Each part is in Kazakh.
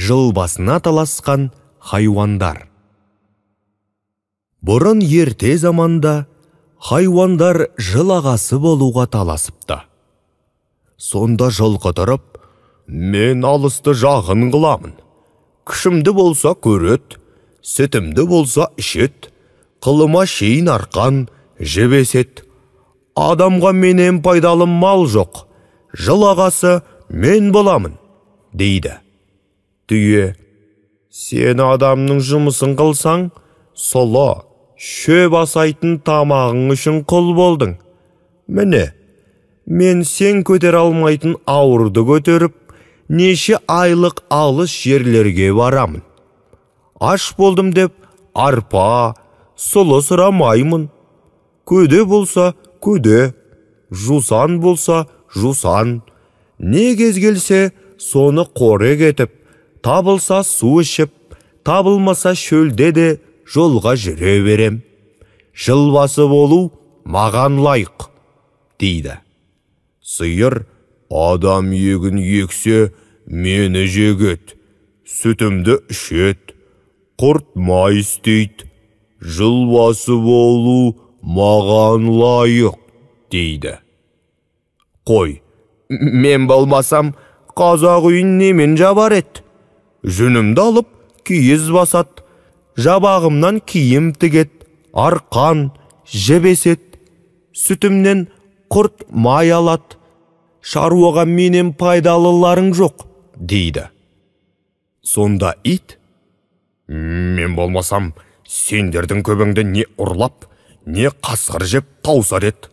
жыл басына таласқан хайуандар. Бұрын ерте заманда хайуандар жыл ағасы болуға таласыпты. Сонда жылқы тұрып, мен алысты жағын қыламын. Күшімді болса көрет, сүтімді болса ішет, қылыма шейін арқан, жебесет. Адамға менен пайдалы мал жоқ, жыл ағасы мен боламын, дейді. Түйе, сен адамның жұмысын қылсаң, соло, шөп асайтын тамағың үшін құл болдың. Міне, мен сен көтер алмайтын ауырды көтеріп, неше айлық алыс жерлерге барамын. Аш болдым деп, арпа, сұлы сұрамаймын. Көде болса, көде, жусан болса, жусан. Не кез келсе, соны қорек етіп, табылса су ішіп, табылмаса шөлде де жолға жүре берем. Жыл басы болу маған лайық, дейді. Сиыр, адам егін ексе, мені жегет, сүтімді ішет, құрт май істейді. Жыл басы болу маған лайық, дейді. Қой, мен болмасам, қазақ үйін немен жабар ет? Жүнімді алып, киіз басат, жабағымнан киім тігет, арқан, жебесет, сүтімнен құрт май алат, шаруаға менен пайдалыларың жоқ, дейді. Сонда ит, мен болмасам, сендердің көбіңді не ұрлап, не қасқыр жеп таусар ет.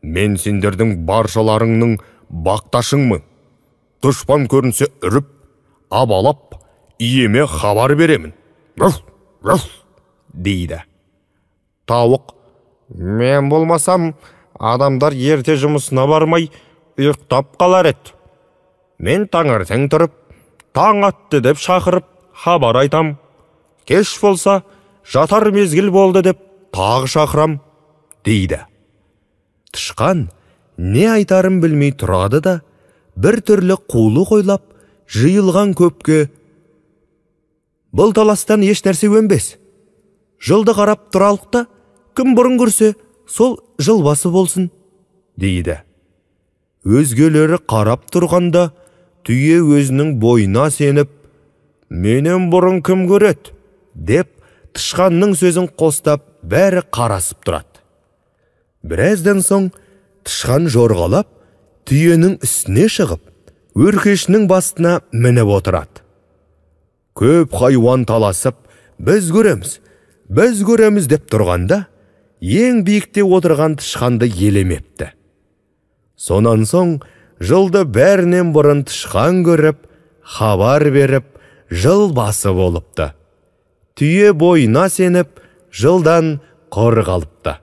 Мен сендердің баршаларыңның бақташыңмын. Дұшпан көрінсе үріп, абалап, иеме хабар беремін. Руф, руф, дейді. Тауық, мен болмасам, адамдар ерте жұмысына бармай, ұйықтап қалар ет. Мен таңертең тұрып, таң атты деп шақырып, хабар айтам. Кеш болса, жатар мезгіл болды деп, тағы шақырам, дейді. Тышқан не айтарын білмей тұрады да, бір түрлі қулы қойлап, жиылған көпке, бұл таластан еш нәрсе өнбес. Жылды қарап тұралықта, кім бұрын көрсе, сол жыл басы болсын, дейді. Өзгелері қарап тұрғанда, түйе өзінің бойына сеніп, менен бұрын кім көрет, деп, тышқанның сөзін қостап, бәрі қарасып тұрады. Біраздан соң, тышқан жорғалап, түйенің үстіне шығып, өркешінің бастына мініп отырады. Көп хайуан таласып, біз көреміз деп тұрғанда, ең биікте отырған тышқанды елемепті. Сонан соң, жылды бәрінен бұрын тышқан көріп, хабар беріп, жыл басы болыпты. Түйе бойына сеніп, жылдан құр қалыпты.